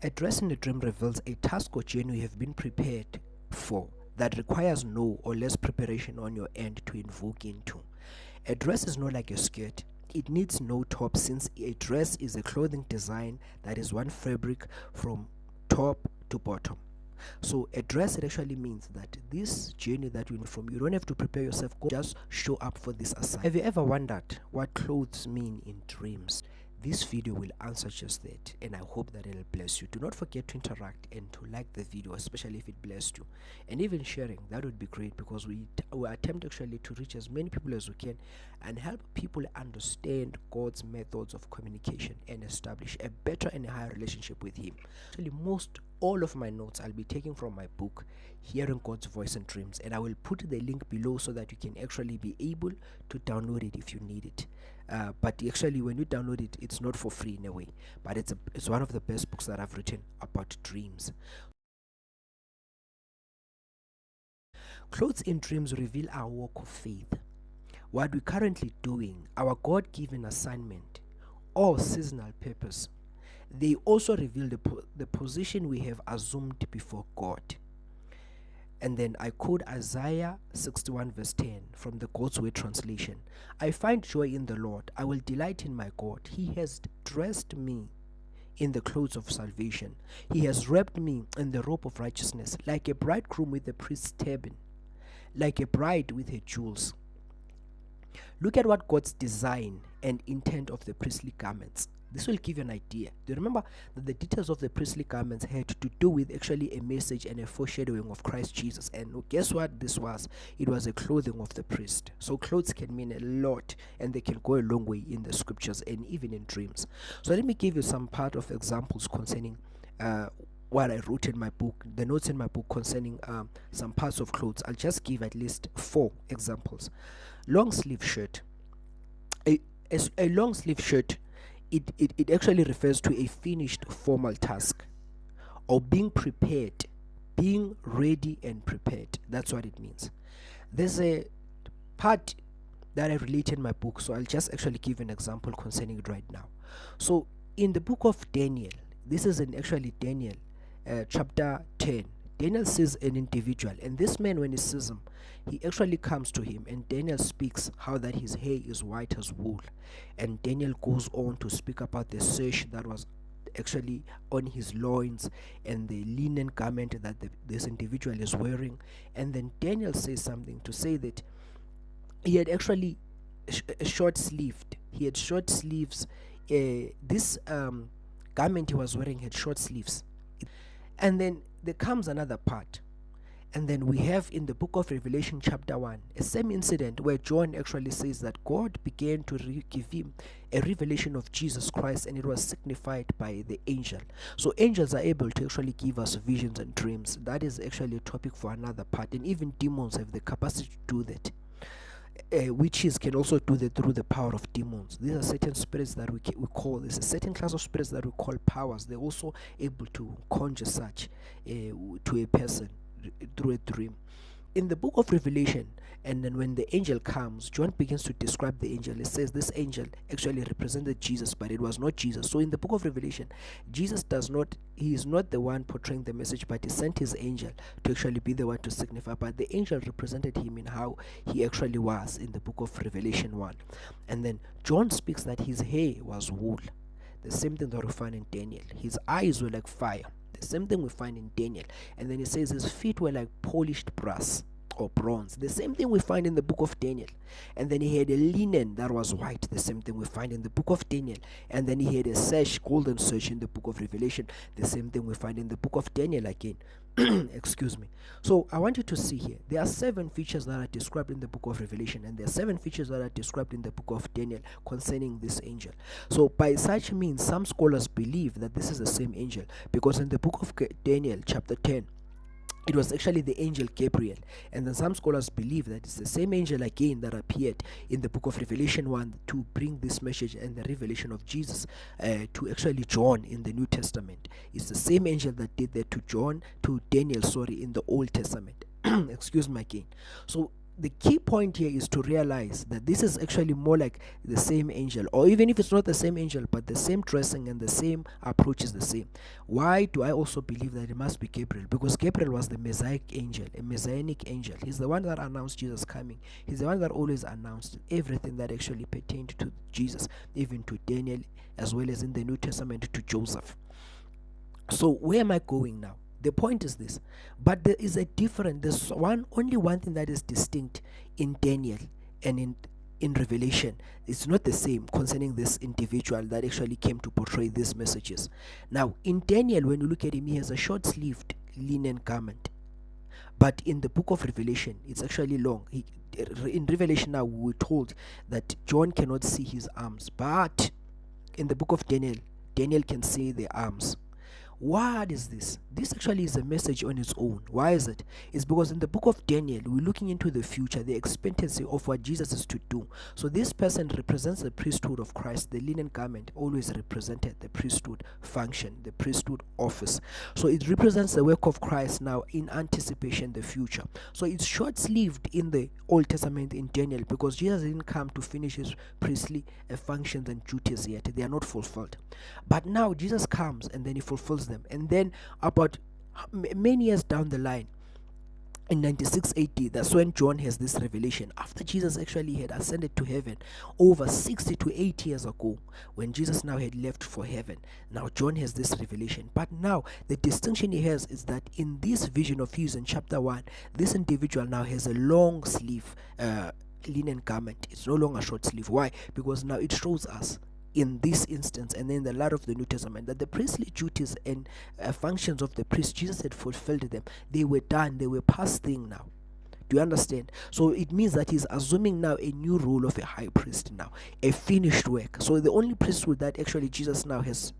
Addressing a dream reveals a task or journey you have been prepared for that requires no or less preparation on your end to invoke into. A dress is not like a skirt. It needs no top, since a dress is a clothing design that is one fabric from top to bottom. So a dress, it actually means that this journey that you know from, you don't have to prepare yourself, go just show up for this assignment. Have you ever wondered what clothes mean in dreams? This video will answer just that, and I hope that it'll bless you. Do not forget to interact and to like the video, especially if it blessed you, and even sharing. That would be great, because we attempt actually to reach as many people as we can and help people understand God's methods of communication and establish a better and a higher relationship with Him. Actually, all of my notes I'll be taking from my book, Hearing God's Voice in Dreams, and I will put the link below so that you can actually be able to download it if you need it. But actually, when you download it, it's not for free in a way, but it's one of the best books that I've written about dreams. Clothes in dreams reveal our walk of faith, what we're currently doing, our God-given assignment, or seasonal purpose. They also reveal the position we have assumed before God. And then I quote Isaiah 61 verse 10 from the God's Word translation. I find joy in the Lord. I will delight in my God. He has dressed me in the clothes of salvation. He has wrapped me in the robe of righteousness, like a bridegroom with the priest's turban, like a bride with her jewels. Look at what God's design and intent of the priestly garments. This will give you an idea. Do you remember that the details of the priestly garments had to do with actually a message and a foreshadowing of Christ Jesus? And guess what this was? It was a clothing of the priest. So clothes can mean a lot, and they can go a long way in the scriptures and even in dreams. So let me give you some part of examples concerning what I wrote in my book, the notes in my book concerning some parts of clothes. I'll just give at least 4 examples. Long sleeve shirt. A long sleeve shirt, it actually refers to a finished formal task, or being prepared, being ready and prepared. That's what it means. There's a part that I relate in my book, so I'll just actually give an example concerning it right now. So in the book of Daniel, this is in actually Daniel chapter 10. Daniel sees an individual, and this man, when he sees him, he actually comes to him, and Daniel speaks how that his hair is white as wool. And Daniel goes on to speak about the sash that was actually on his loins and the linen garment that this individual is wearing. And then Daniel says something to say that he had actually short-sleeved. He had short sleeves. This garment he was wearing had short sleeves. And then there comes another part. And then we have in the book of Revelation chapter 1, a same incident where John actually says that God began to give him a revelation of Jesus Christ, and it was signified by the angel. So angels are able to actually give us visions and dreams. That is actually a topic for another part. And even demons have the capacity to do that. Witches can also do that through the power of demons. These are certain spirits that we call, there's a certain class of spirits that we call powers. They're also able to conjure such to a person through a dream. In the book of Revelation, and then when the angel comes, John begins to describe the angel. It says this angel actually represented Jesus, but it was not Jesus. So in the book of Revelation, Jesus he is not the one portraying the message, but he sent his angel to actually be the one to signify. But the angel represented him in how he actually was in the book of Revelation 1. And then John speaks that his hair was wool. The same thing that we find in Daniel. His eyes were like fire. The same thing we find in Daniel. And then it says his feet were like polished brass or bronze. The same thing we find in the book of Daniel. And then he had a linen that was white. The same thing we find in the book of Daniel. And then he had a sash, golden sash, in the book of Revelation. The same thing we find in the book of Daniel again. Excuse me. So I want you to see here, there are 7 features that are described in the book of Revelation, and there are 7 features that are described in the book of Daniel concerning this angel. So by such means, some scholars believe that this is the same angel, because in the book of Daniel chapter 10, it was actually the angel Gabriel. And then some scholars believe that it's the same angel again that appeared in the book of Revelation 1 to bring this message and the revelation of Jesus to actually John in the New Testament. It's the same angel that did that to Daniel, in the Old Testament. Excuse me again. So the key point here is to realize that this is actually more like the same angel, or even if it's not the same angel, but the same dressing and the same approach is the same. Why do I also believe that it must be Gabriel? Because Gabriel was the messianic angel, a messianic angel. He's the one that announced Jesus coming. He's the one that always announced everything that actually pertained to Jesus, even to Daniel, as well as in the New Testament to Joseph. So where am I going now? The point is this, but there is a different, there's only one thing that is distinct in Daniel and in Revelation. It's not the same concerning this individual that actually came to portray these messages. Now in Daniel, when you look at him, he has a short-sleeved linen garment, but in the book of Revelation it's actually long. In Revelation now we were told that John cannot see his arms, but in the book of Daniel, Daniel can see the arms. What is this? This actually is a message on its own. Why is it? It's because in the book of Daniel, we're looking into the future, the expectancy of what Jesus is to do. So this person represents the priesthood of Christ. The linen garment always represented the priesthood function, the priesthood office. So it represents the work of Christ now in anticipation, the future. So it's short-sleeved in the Old Testament in Daniel because Jesus didn't come to finish his priestly functions and duties yet. They are not fulfilled. But now Jesus comes and then he fulfills them. And then about many years down the line, in 96 AD, that's when John has this revelation. After Jesus actually had ascended to heaven over 60 to 80 years ago, when Jesus now had left for heaven, now John has this revelation. But now the distinction he has is that in this vision of his in chapter 1, this individual now has a long sleeve linen garment. It's no longer short sleeve. Why? Because now it shows us in this instance and in the light of the New Testament that the priestly duties and functions of the priest, Jesus had fulfilled them. They were done. They were past thing now. Do you understand? So it means that he's assuming now a new role of a high priest now, a finished work. So the only priesthood that actually Jesus now has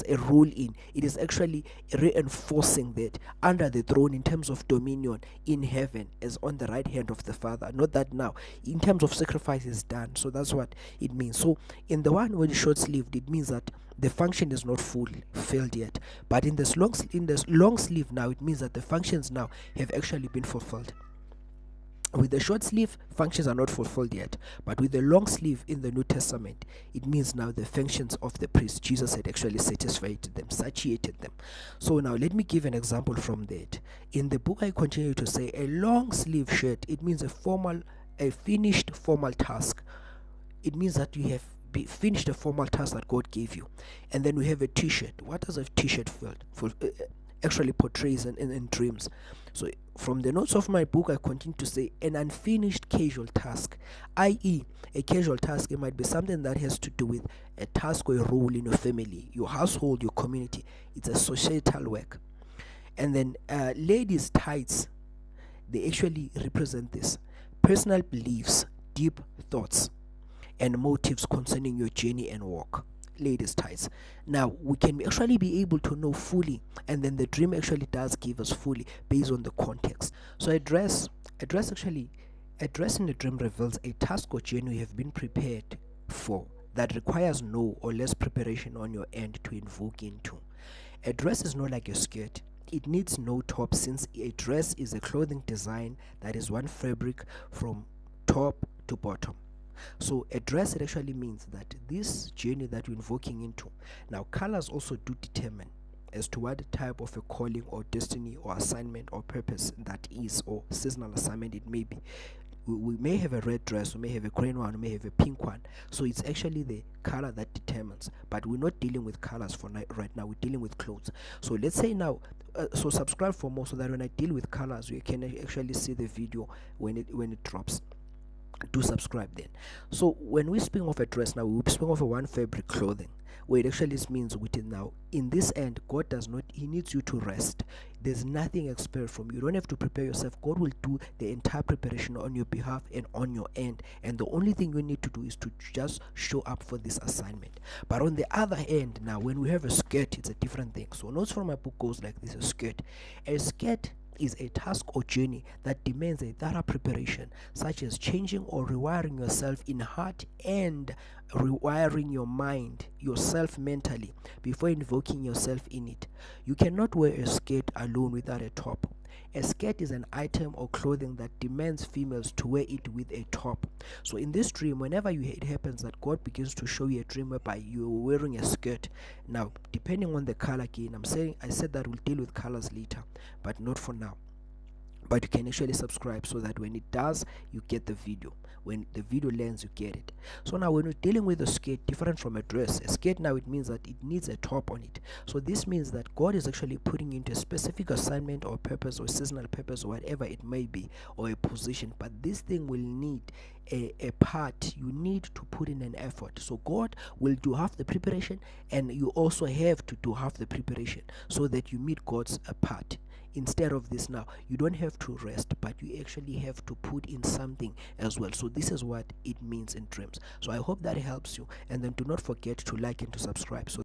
a role in, it is actually reinforcing that under the throne in terms of dominion in heaven as on the right hand of the Father. Not that now in terms of sacrifice is done. So that's what it means. So in the one when short sleeved, it means that the function is not fulfilled yet, but in this long sleeve now, it means that the functions now have actually been fulfilled. With the short sleeve, functions are not fulfilled yet, but with the long sleeve in the New Testament, it means now the functions of the priest, Jesus had actually satisfied them, satiated them. So now let me give an example from that. In the book, I continue to say a long sleeve shirt, it means a finished formal task. It means that you have finished the formal task that God gave you. And then we have a t-shirt. What does a t-shirt actually portrays in dreams? So from the notes of my book, I continue to say an unfinished casual task, i.e. a casual task. It might be something that has to do with a task or a role in your family, your household, your community. It's a societal work. And then ladies' tights, they actually represent this: personal beliefs, deep thoughts, and motives concerning your journey and walk. Ladies' tights. Now we can actually be able to know fully, and then the dream actually does give us fully based on the context. So a dress in the dream reveals a task or journey you have been prepared for that requires no or less preparation on your end to invoke into. A dress is not like a skirt. It needs no top, since a dress is a clothing design that is one fabric from top to bottom. So a dress, it actually means that this journey that we're invoking into. Now colors also do determine as to what type of a calling or destiny or assignment or purpose that is, or seasonal assignment it may be. We may have a red dress, we may have a green one, we may have a pink one. So it's actually the color that determines, but we're not dealing with colors for right now. We're dealing with clothes. So let's say now, so subscribe for more so that when I deal with colors, you can actually see the video when it drops. Do subscribe then. So when we speak of a dress now, we speak of a one fabric clothing, where it actually means within now. In this end, God does not, he needs you to rest. There's nothing expected from you. You don't have to prepare yourself. God will do the entire preparation on your behalf and on your end. And the only thing you need to do is to just show up for this assignment. But on the other hand, now when we have a skirt, it's a different thing. So notes from my book goes like this: a skirt is a task or journey that demands a thorough preparation, such as changing or rewiring yourself in heart and rewiring your mind, yourself mentally, before invoking yourself in it. You cannot wear a skirt alone without a top. A skirt is an item or clothing that demands females to wear it with a top. So in this dream, whenever it happens that God begins to show you a dream whereby you're wearing a skirt, now depending on the color, again, I said that we'll deal with colors later, but not for now. But you can actually subscribe so that when it does, you get the video. When the video lands, you get it. So now when we're dealing with a skirt, different from a dress, a skirt now, it means that it needs a top on it. So this means that God is actually putting you into a specific assignment or purpose or seasonal purpose or whatever it may be, or a position, but this thing will need a part. You need to put in an effort. So God will do half the preparation, and you also have to do half the preparation so that you meet God's part. Instead of this, now you don't have to rest, but you actually have to put in something as well. So this is what it means in dreams. So I hope that helps you, and then do not forget to like and to subscribe. So